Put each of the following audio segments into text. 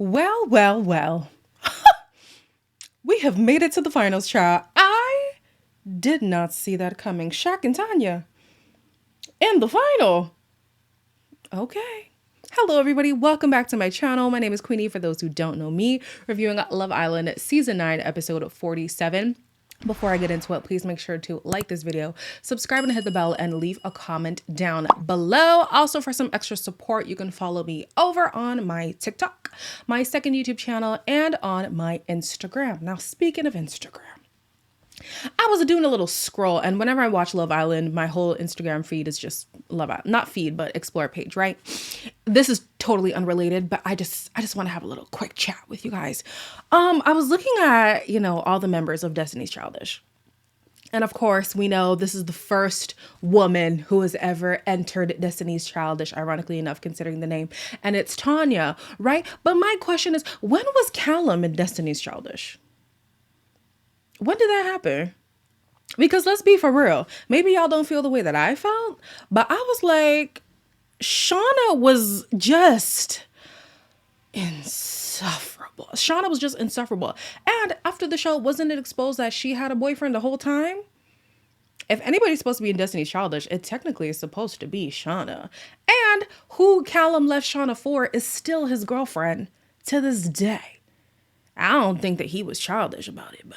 Well, well, well. We have made it to the finals, child. I did not see that coming. Shaq and Tanya in the final. Okay. Hello, everybody. Welcome back to my channel. My name is Queenie, for those who don't know me, reviewing Love Island Season 9, Episode 47. Before I get into it, please make sure to like this video, subscribe and hit the bell, and leave a comment down below. Also, for some extra support, you can follow me over on my TikTok, my second YouTube channel, and on my Instagram. Now, speaking of Instagram, I was doing a little scroll, and whenever I watch Love Island, my whole Instagram feed is just Love Island, not feed, but explore page, right? This is totally unrelated, but I just want to have a little quick chat with you guys. I was looking at, all the members of Destiny's Childish. And of course, we know this is the first woman who has ever entered Destiny's Childish, ironically enough, considering the name. And it's Tanya, right? But my question is, when was Callum in Destiny's Childish? When did that happen? Because let's be for real. Maybe y'all don't feel the way that I felt, but I was like, Shauna was just insufferable. Shauna was just insufferable. And after the show, wasn't it exposed that she had a boyfriend the whole time? If anybody's supposed to be in Destiny's Childish, it technically is supposed to be Shauna. And who Callum left Shauna for is still his girlfriend to this day. I don't think that he was childish about it, but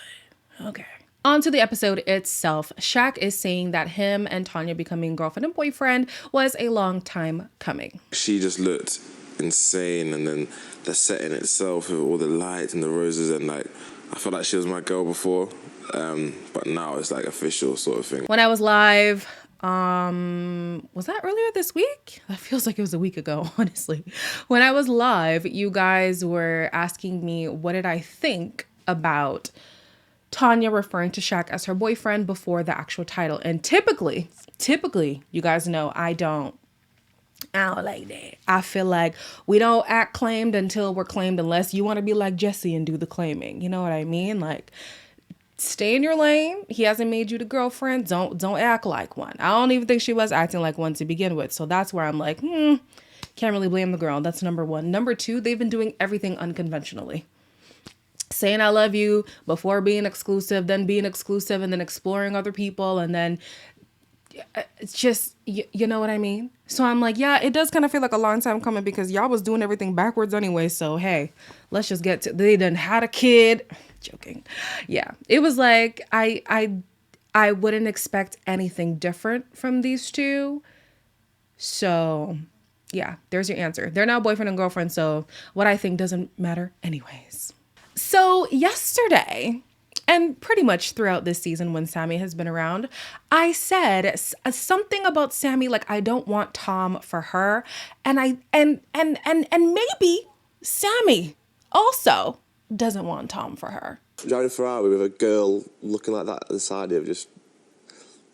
okay. On to the episode itself. Shaq is saying that him and Tanya becoming girlfriend and boyfriend was a long time coming. She just looked insane, and then the setting itself with all the lights and the roses, and I felt like she was my girl before, but now it's like official sort of thing. When I was live, was that earlier this week? That feels like it was a week ago, honestly. When I was live, you guys were asking me what did I think about Tanya referring to Shaq as her boyfriend before the actual title. And typically, you guys know I don't like that. I feel like we don't act claimed until we're claimed, unless you want to be like Jesse and do the claiming. You know what I mean? Like, stay in your lane. He hasn't made you the girlfriend. Don't act like one. I don't even think she was acting like one to begin with. So that's where I'm like, can't really blame the girl. That's number one. Number two, they've been doing everything unconventionally. Saying I love you before being exclusive, then being exclusive, and then exploring other people, and then it's just, you know what I mean? So I'm like, yeah, it does kind of feel like a long time coming, because y'all was doing everything backwards anyway. So hey, let's just get to, they done had a kid. Joking. Yeah, it was like I wouldn't expect anything different from these two. So yeah, there's your answer. They're now boyfriend and girlfriend, so what I think doesn't matter anyways. So yesterday, and pretty much throughout this season when Sammy has been around, I said something about Sammy, like I don't want Tom for her, and maybe Sammy also doesn't want Tom for her. Driving a Ferrari with a girl looking like that at the side of it's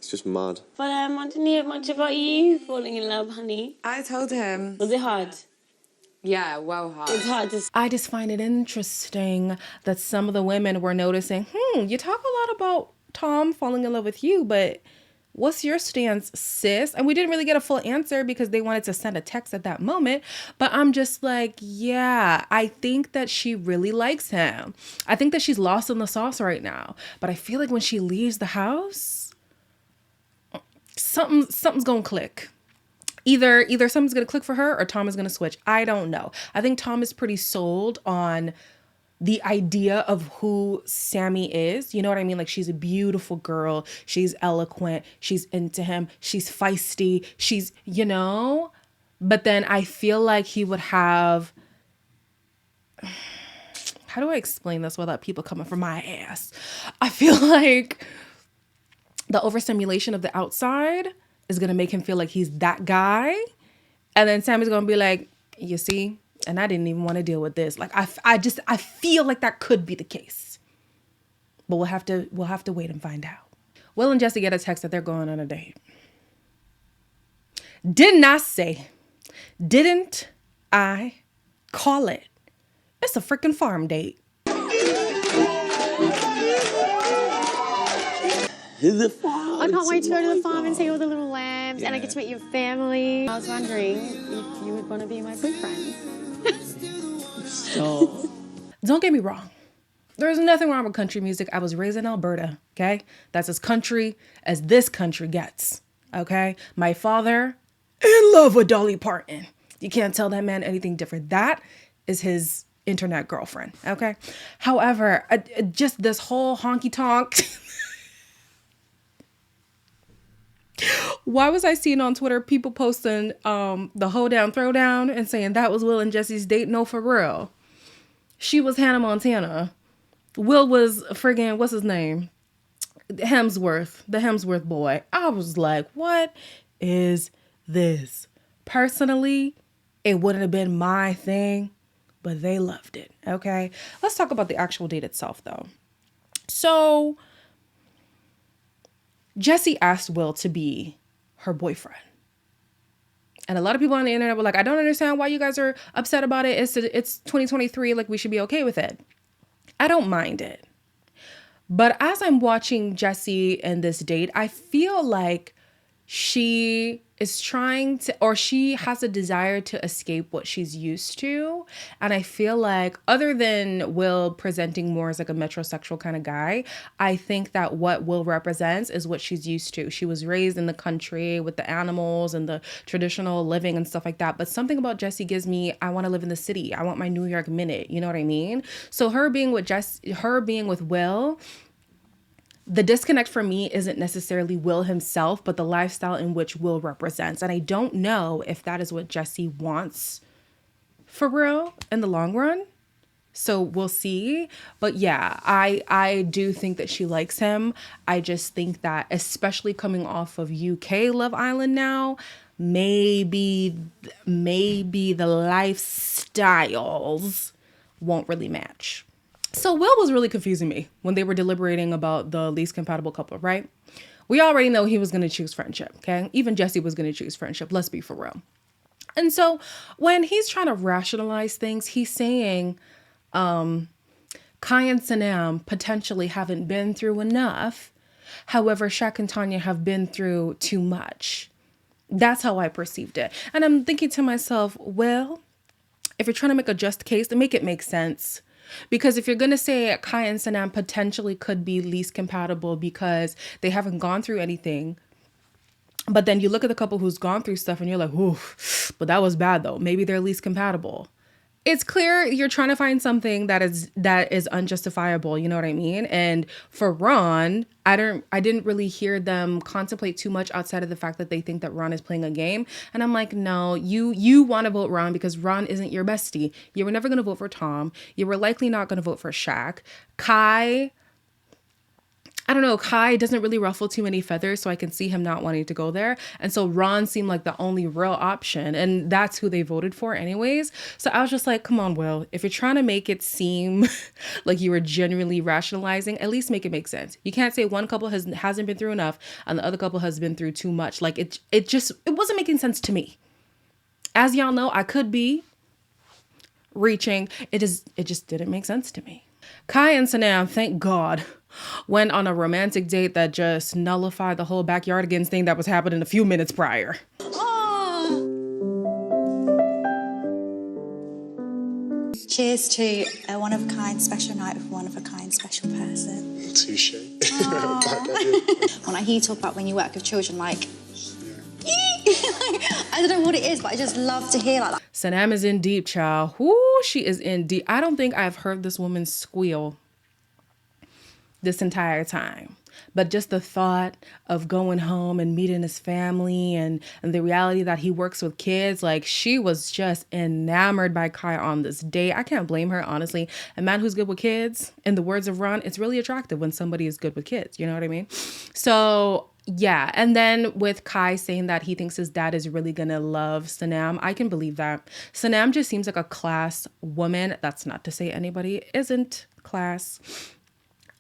just mad. But I didn't hear much about you falling in love, honey. I told him. Was it hard? Yeah, well hard. It's hard to... I just find it interesting that some of the women were noticing, you talk a lot about Tom falling in love with you, but what's your stance, sis? And we didn't really get a full answer because they wanted to send a text at that moment. But I'm just like, yeah, I think that she really likes him. I think that she's lost in the sauce right now. But I feel like when she leaves the house, something's gonna click. Either something's going to click for her or Tom is going to switch. I don't know. I think Tom is pretty sold on the idea of who Sammy is. You know what I mean? Like, she's a beautiful girl. She's eloquent. She's into him. She's feisty. She's, But then I feel like he would have... How do I explain this without people coming for my ass? I feel like the overstimulation of the outside is going to make him feel like he's that guy. And then Sammy's going to be like, you see, and I didn't even want to deal with this. Like, I feel like that could be the case. But we'll have to wait and find out. Will and Jesse get a text that they're going on a date. Didn't I say? Didn't I call it? It's a freaking farm date. I can't wait to go to the farm and see all the little lambs, and I get to meet your family. I was wondering if you would want to be my boyfriend. Don't get me wrong. There's nothing wrong with country music. I was raised in Alberta, okay? That's as country as this country gets, okay? My father, in love with Dolly Parton. You can't tell that man anything different. That is his internet girlfriend, okay? However, just this whole honky tonk. Why was I seeing on Twitter people posting the hoedown throwdown and saying that was Will and Jesse's date? No, for real. She was Hannah Montana. Will was friggin', what's his name? Hemsworth, the Hemsworth boy. I was like, what is this? Personally, it wouldn't have been my thing, but they loved it, okay? Let's talk about the actual date itself, though. So, Jessie asked Will to be her boyfriend. And a lot of people on the internet were like, I don't understand why you guys are upset about it. It's 2023, like we should be okay with it. I don't mind it. But as I'm watching Jessie and this date, I feel like she is trying to, or she has a desire to escape what she's used to. And I feel like other than Will presenting more as like a metrosexual kind of guy, I think that what Will represents is what she's used to. She was raised in the country with the animals and the traditional living and stuff like that. But something about Jessie gives me, I want to live in the city. I want my New York minute. You know what I mean? So her being with Will, the disconnect for me isn't necessarily Will himself, but the lifestyle in which Will represents. And I don't know if that is what Jessie wants for real in the long run. So we'll see. But yeah, I do think that she likes him. I just think that, especially coming off of UK Love Island now, maybe the lifestyles won't really match. So Will was really confusing me when they were deliberating about the least compatible couple, right? We already know he was going to choose friendship, okay? Even Jessie was going to choose friendship. Let's be for real. And so when he's trying to rationalize things, he's saying Kai and Sanam potentially haven't been through enough. However, Shaq and Tanya have been through too much. That's how I perceived it. And I'm thinking to myself, well, if you're trying to make a just case, then make it make sense. Because if you're going to say Kai and Sanam potentially could be least compatible because they haven't gone through anything, but then you look at the couple who's gone through stuff and you're like, ooh, but that was bad though. Maybe they're least compatible. It's clear you're trying to find something that is unjustifiable, you know what I mean? And for Ron, I didn't really hear them contemplate too much outside of the fact that they think that Ron is playing a game. And I'm like, no, you want to vote Ron because Ron isn't your bestie. You were never going to vote for Tom. You were likely not going to vote for Shaq. Kai, I don't know, Kai doesn't really ruffle too many feathers, so I can see him not wanting to go there. And so Ron seemed like the only real option, and that's who they voted for anyways. So I was just like, come on, Will, if you're trying to make it seem like you were genuinely rationalizing, at least make it make sense. You can't say one couple hasn't been through enough and the other couple has been through too much. Like it wasn't making sense to me. As y'all know, I could be reaching. It just didn't make sense to me. Kai and Sanam, thank God, went on a romantic date that just nullified the whole backyardigans thing that was happening a few minutes prior. Cheers to a one-of-a-kind special night with one of a kind special person. Touche. When I hear you talk about when you work with children, like, I don't know what it is, but I just love to hear like that. Sanam is in deep, child. Whoo, she is in deep. I don't think I've heard this woman squeal this entire time. But just the thought of going home and meeting his family and the reality that he works with kids, like she was just enamored by Kai on this date. I can't blame her, honestly. A man who's good with kids, in the words of Ron, it's really attractive when somebody is good with kids. You know what I mean? So yeah. And then with Kai saying that he thinks his dad is really going to love Sanam, I can believe that. Sanam just seems like a class woman. That's not to say anybody isn't class.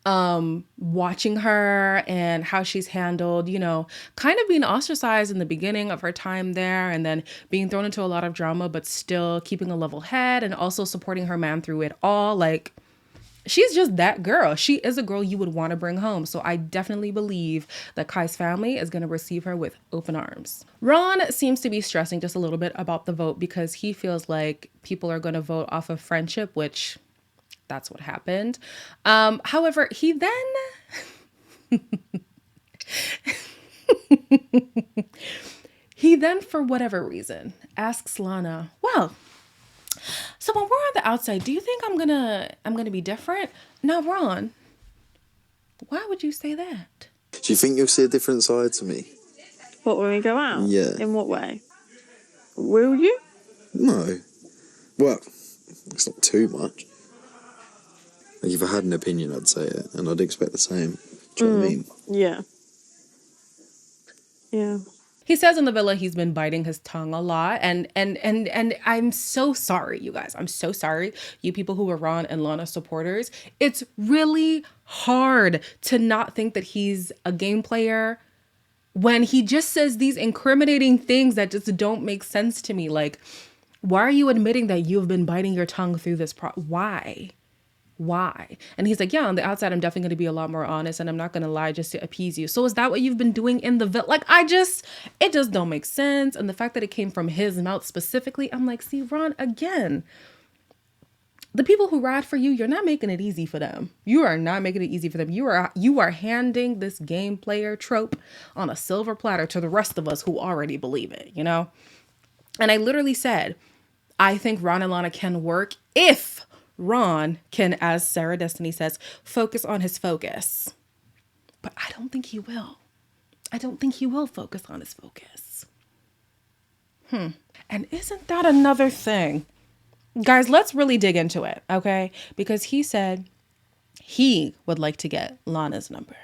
Watching her and how she's handled, you know, kind of being ostracized in the beginning of her time there and then being thrown into a lot of drama, but still keeping a level head and also supporting her man through it all. Like, She's just that girl. She is a girl you would want to bring home. So I definitely believe that Kai's family is going to receive her with open arms. Ron seems to be stressing just a little bit about the vote because he feels like people are going to vote off of friendship, which that's what happened. However, he then he then, for whatever reason, asks Lana, well, so when we're on the outside, do you think I'm gonna be different? Now, Ron, why would you say that? Do you think you'll see a different side to me? What, when we go out? Yeah. In what way? Will you? No. Well, it's not too much. Like, if I had an opinion, I'd say it, and I'd expect the same. Do you know what I mean? Yeah. Yeah. He says in the villa he's been biting his tongue a lot. And I'm so sorry, you guys. I'm so sorry, you people who are Ron and Lana supporters. It's really hard to not think that he's a game player when he just says these incriminating things that just don't make sense to me. Like, why are you admitting that you've been biting your tongue through this why? Why? And he's like, yeah, on the outside, I'm definitely going to be a lot more honest and I'm not going to lie just to appease you. So is that what you've been doing in the villa? Like, it just don't make sense. And the fact that it came from his mouth specifically, I'm like, see, Ron, again, the people who ride for you, you're not making it easy for them. You are not making it easy for them. You are handing this game player trope on a silver platter to the rest of us who already believe it, you know? And I literally said, I think Ron and Lana can work if Ron can, as Sarah Destiny says, focus on his focus. But I don't think he will. I don't think he will focus on his focus. And isn't that another thing? Guys, let's really dig into it, okay? Because he said he would like to get Lana's number.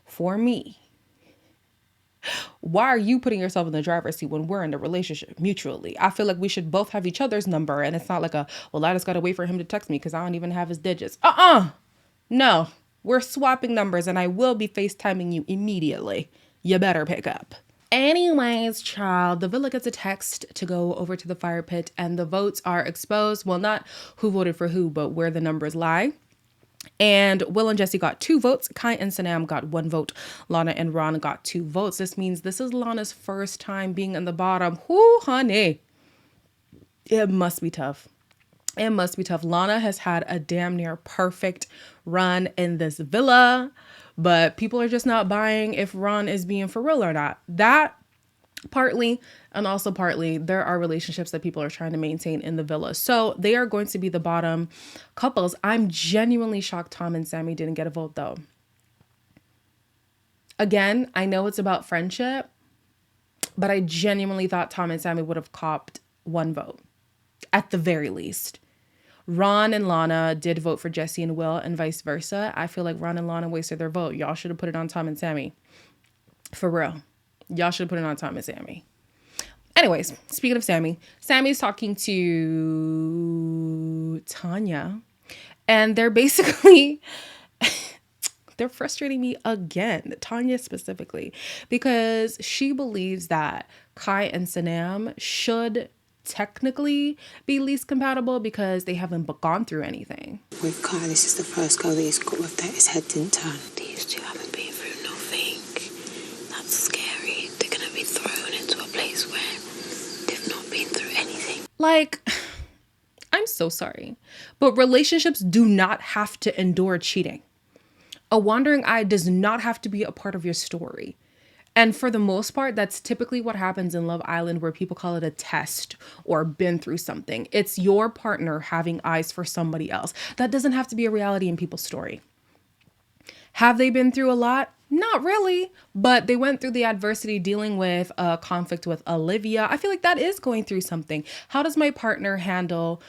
For me, why are you putting yourself in the driver's seat when we're in a relationship mutually? I feel like we should both have each other's number. And it's not like well, I just got to wait for him to text me because I don't even have his digits. No, we're swapping numbers and I will be FaceTiming you immediately. You better pick up. Anyways, child, the villa gets a text to go over to the fire pit and the votes are exposed. Well, not who voted for who, but where the numbers lie. And Will and Jesse got 2 votes. Kai and Sanam got 1 vote. Lana and Ron got 2 votes. This means this is Lana's first time being in the bottom. Whoo, honey. It must be tough. It must be tough. Lana has had a damn near perfect run in this villa, but people are just not buying if Ron is being for real or not. That partly, and also partly, there are relationships that people are trying to maintain in the villa. So they are going to be the bottom couples. I'm genuinely shocked Tom and Sammy didn't get a vote though. Again, I know it's about friendship, but I genuinely thought Tom and Sammy would have copped 1 vote at the very least. Ron and Lana did vote for Jesse and Will and vice versa. I feel like Ron and Lana wasted their vote. Y'all should have put it on Tom and Sammy. For real. Y'all should have put it on Tom and Sammy. Anyways, speaking of Sammy, Sammy's talking to Tanya, and they're basically, they're frustrating me again, Tanya specifically, because she believes that Kai and Sanam should technically be least compatible because they haven't gone through anything. With Kai, this is the first girl that he's got with that his head didn't turn. These two haven't been through nothing. That's scary. They're going to be thrown into a place where they've not been through anything. Like, I'm so sorry, but relationships do not have to endure cheating. A wandering eye does not have to be a part of your story. And for the most part, that's typically what happens in Love Island, where people call it a test or been through something. It's your partner having eyes for somebody else. That doesn't have to be a reality in people's story. Have they been through a lot? Not really, but they went through the adversity dealing with a conflict with Olivia. I feel like that is going through something. How does my partner handle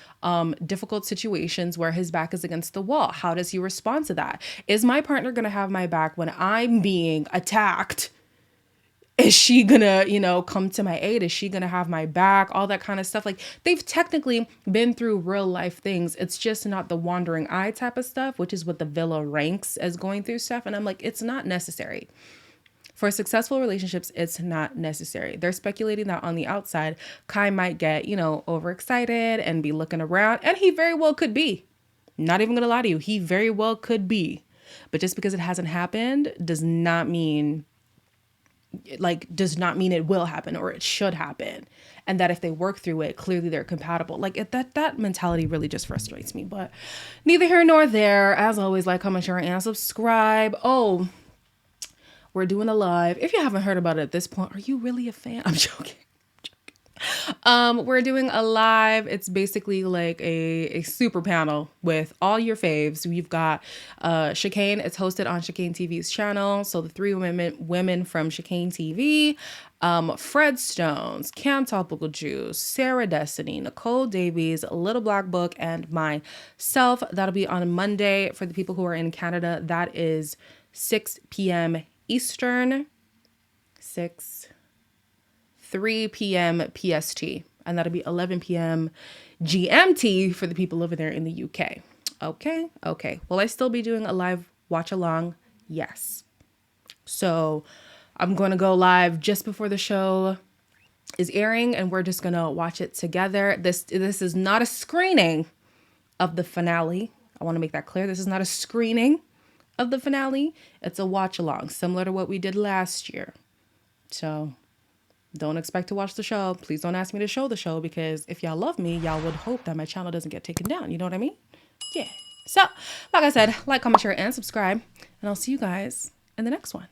difficult situations where his back is against the wall? How does he respond to that? Is my partner going to have my back when I'm being attacked? Is she gonna, come to my aid? Is she gonna have my back? All that kind of stuff. Like, they've technically been through real life things. It's just not the wandering eye type of stuff, which is what the villa ranks as going through stuff. And I'm like, it's not necessary. For successful relationships, it's not necessary. They're speculating that on the outside, Kai might get, overexcited and be looking around. And he very well could be. Not even gonna lie to you, he very well could be. But just because it hasn't happened does not mean it will happen or it should happen. And that if they work through it, clearly they're compatible. That mentality really just frustrates me. But neither here nor there. As always, like, comment, share, and subscribe. Oh, we're doing a live. If you haven't heard about it at this point, are you really a fan? I'm joking. We're doing a live. It's basically like a super panel with all your faves. We've got Chicane. It's hosted on Chicane TV's channel. So the three women from Chicane TV, Fred Stones, Cam Topical Juice, Sarah Destiny, Nicole Davies, Little Black Book, and myself. That'll be on Monday for the people who are in Canada. That is 6 p.m. Eastern, 3 p.m. PST, and that'll be 11 p.m. GMT for the people over there in the UK. Okay. Will I still be doing a live watch along? Yes. So I'm going to go live just before the show is airing, and we're just going to watch it together. This is not a screening of the finale. I want to make that clear. This is not a screening of the finale. It's a watch along, similar to what we did last year. So don't expect to watch the show. Please don't ask me to show the show, because if y'all love me, y'all would hope that my channel doesn't get taken down. You know what I mean? Yeah. So, like I said, like, comment, share, and subscribe. And I'll see you guys in the next one.